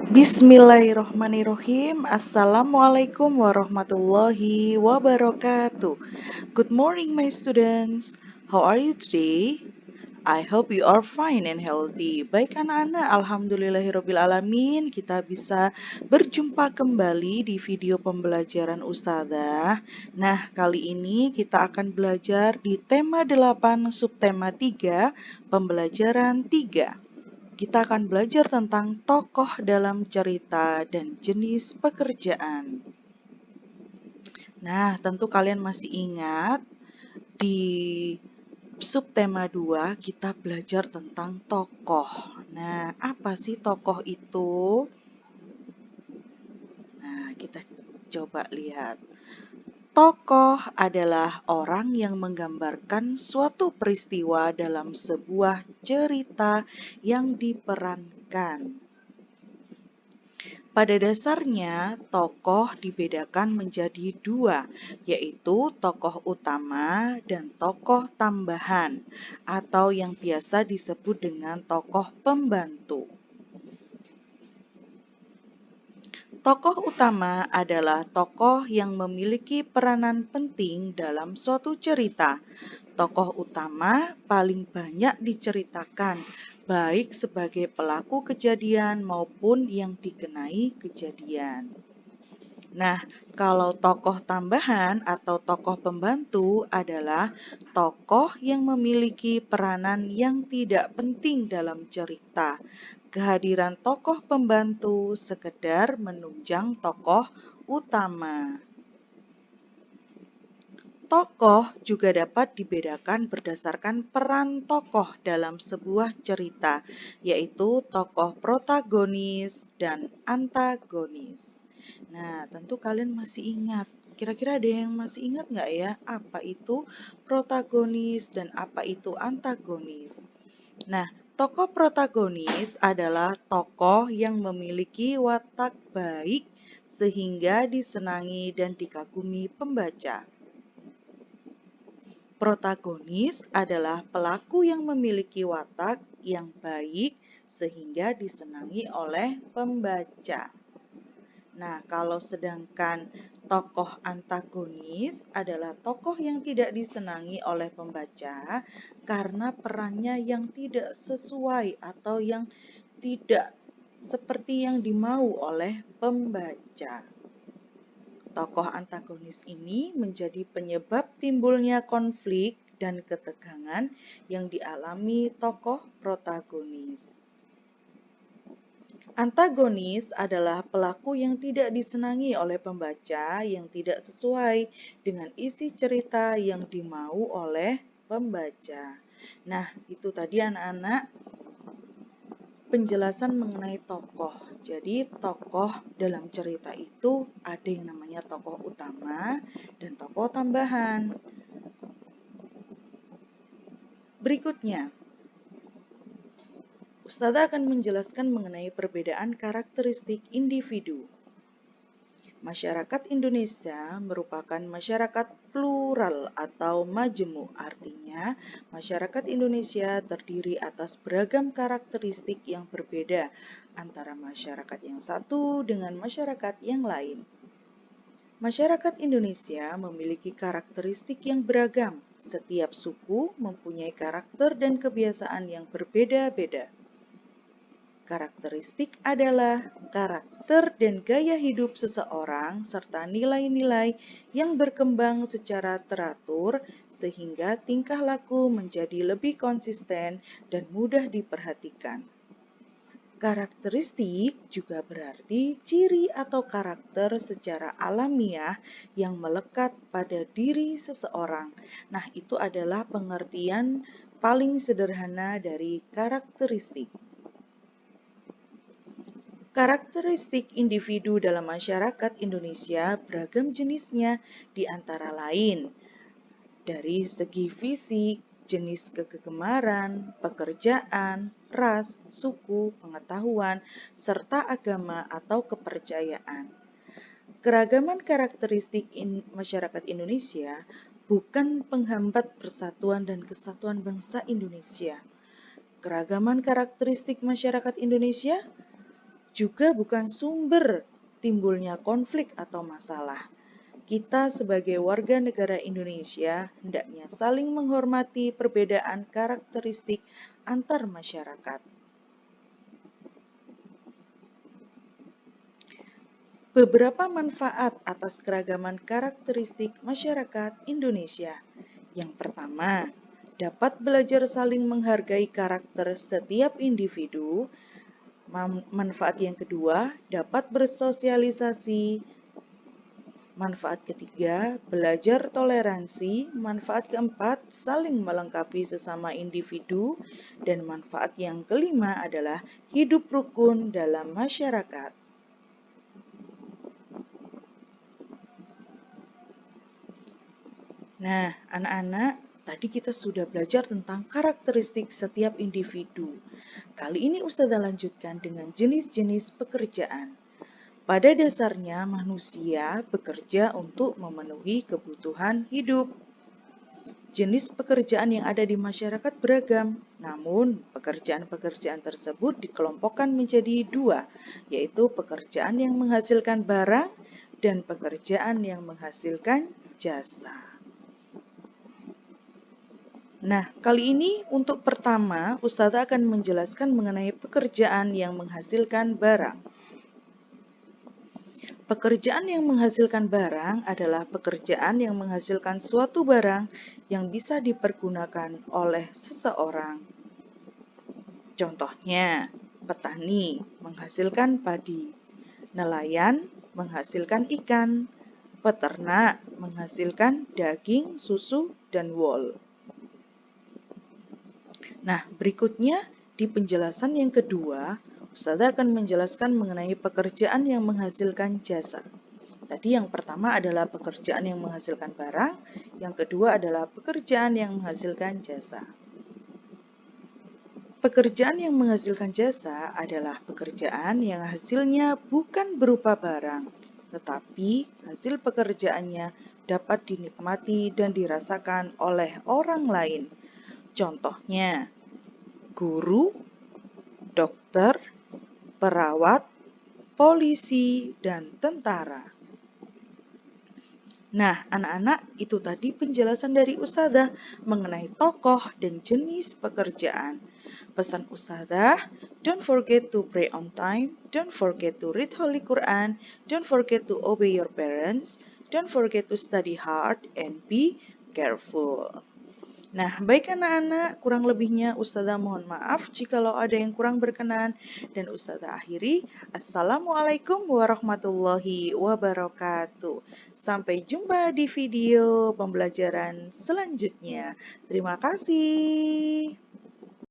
Bismillahirrohmanirrohim. Assalamualaikum warahmatullahi wabarakatuh. Good morning, my students. How are you today? I hope you are fine and healthy. Baik anak-anak, alhamdulillahirrabbilalamin, kita bisa berjumpa kembali di video pembelajaran Ustazah. Nah, kali ini kita akan belajar di tema 8, subtema 3, pembelajaran 3. Kita akan belajar tentang tokoh dalam cerita dan jenis pekerjaan. Nah, tentu kalian masih ingat di subtema 2 kita belajar tentang tokoh. Nah, apa sih tokoh itu? Nah, kita coba lihat. Tokoh adalah orang yang menggambarkan suatu peristiwa dalam sebuah cerita yang diperankan. Pada dasarnya, tokoh dibedakan menjadi dua, yaitu tokoh utama dan tokoh tambahan, atau yang biasa disebut dengan tokoh pembantu. Tokoh utama adalah tokoh yang memiliki peranan penting dalam suatu cerita. Tokoh utama paling banyak diceritakan, baik sebagai pelaku kejadian maupun yang dikenai kejadian. Nah, kalau tokoh tambahan atau tokoh pembantu adalah tokoh yang memiliki peranan yang tidak penting dalam cerita. Kehadiran tokoh pembantu sekedar menunjang tokoh utama. Tokoh juga dapat dibedakan berdasarkan peran tokoh dalam sebuah cerita, yaitu tokoh protagonis dan antagonis. Nah, tentu kalian masih ingat. Kira-kira ada yang masih ingat nggak ya? Apa itu protagonis dan apa itu antagonis? Nah, tokoh protagonis adalah tokoh yang memiliki watak baik sehingga disenangi dan dikagumi pembaca. Protagonis adalah pelaku yang memiliki watak yang baik sehingga disenangi oleh pembaca. Nah, kalau sedangkan tokoh antagonis adalah tokoh yang tidak disenangi oleh pembaca karena perannya yang tidak sesuai atau yang tidak seperti yang dimau oleh pembaca. Tokoh antagonis ini menjadi penyebab timbulnya konflik dan ketegangan yang dialami tokoh protagonis. Antagonis adalah pelaku yang tidak disenangi oleh pembaca yang tidak sesuai dengan isi cerita yang dimau oleh pembaca. Nah, itu tadi anak-anak penjelasan mengenai tokoh. Jadi tokoh dalam cerita itu ada yang namanya tokoh utama dan tokoh tambahan. Berikutnya, Ustazah akan menjelaskan mengenai perbedaan karakteristik individu. Masyarakat Indonesia merupakan masyarakat plural atau majemuk, artinya masyarakat Indonesia terdiri atas beragam karakteristik yang berbeda antara masyarakat yang satu dengan masyarakat yang lain. Masyarakat Indonesia memiliki karakteristik yang beragam. Setiap suku mempunyai karakter dan kebiasaan yang berbeda-beda. Karakteristik adalah karakter dan gaya hidup seseorang serta nilai-nilai yang berkembang secara teratur sehingga tingkah laku menjadi lebih konsisten dan mudah diperhatikan. Karakteristik juga berarti ciri atau karakter secara alamiah yang melekat pada diri seseorang. Nah, itu adalah pengertian paling sederhana dari karakteristik. Karakteristik individu dalam masyarakat Indonesia beragam jenisnya, di antara lain dari segi fisik, jenis kegemaran, pekerjaan, ras, suku, pengetahuan, serta agama atau kepercayaan. Keragaman karakteristik masyarakat Indonesia bukan penghambat persatuan dan kesatuan bangsa Indonesia. Keragaman karakteristik masyarakat Indonesia juga bukan sumber timbulnya konflik atau masalah. Kita sebagai warga negara Indonesia hendaknya saling menghormati perbedaan karakteristik antar masyarakat. Beberapa manfaat atas keragaman karakteristik masyarakat Indonesia. Yang pertama, dapat belajar saling menghargai karakter setiap individu. Manfaat yang kedua, dapat bersosialisasi. Manfaat ketiga, belajar toleransi. Manfaat keempat, saling melengkapi sesama individu. Dan manfaat yang kelima adalah hidup rukun dalam masyarakat. Nah, anak-anak, tadi kita sudah belajar tentang karakteristik setiap individu. Kali ini Ustazah lanjutkan dengan jenis-jenis pekerjaan. Pada dasarnya manusia bekerja untuk memenuhi kebutuhan hidup. Jenis pekerjaan yang ada di masyarakat beragam, namun pekerjaan-pekerjaan tersebut dikelompokkan menjadi dua, yaitu pekerjaan yang menghasilkan barang dan pekerjaan yang menghasilkan jasa. Nah, kali ini untuk pertama, Ustazah akan menjelaskan mengenai pekerjaan yang menghasilkan barang. Pekerjaan yang menghasilkan barang adalah pekerjaan yang menghasilkan suatu barang yang bisa dipergunakan oleh seseorang. Contohnya, petani menghasilkan padi, nelayan menghasilkan ikan, peternak menghasilkan daging, susu, dan wol. Nah, berikutnya di penjelasan yang kedua, Ustazah akan menjelaskan mengenai pekerjaan yang menghasilkan jasa. Tadi yang pertama adalah pekerjaan yang menghasilkan barang, yang kedua adalah pekerjaan yang menghasilkan jasa. Pekerjaan yang menghasilkan jasa adalah pekerjaan yang hasilnya bukan berupa barang, tetapi hasil pekerjaannya dapat dinikmati dan dirasakan oleh orang lain. Contohnya, guru, dokter, perawat, polisi, dan tentara. Nah, anak-anak, itu tadi penjelasan dari Ustazah mengenai tokoh dan jenis pekerjaan. Pesan Ustazah, don't forget to pray on time, don't forget to read Holy Quran, don't forget to obey your parents, don't forget to study hard, and be careful. Nah, baik anak-anak, kurang lebihnya Ustazah mohon maaf jikalau ada yang kurang berkenan, dan Ustazah akhiri. Assalamualaikum warahmatullahi wabarakatuh. Sampai jumpa di video pembelajaran selanjutnya. Terima kasih.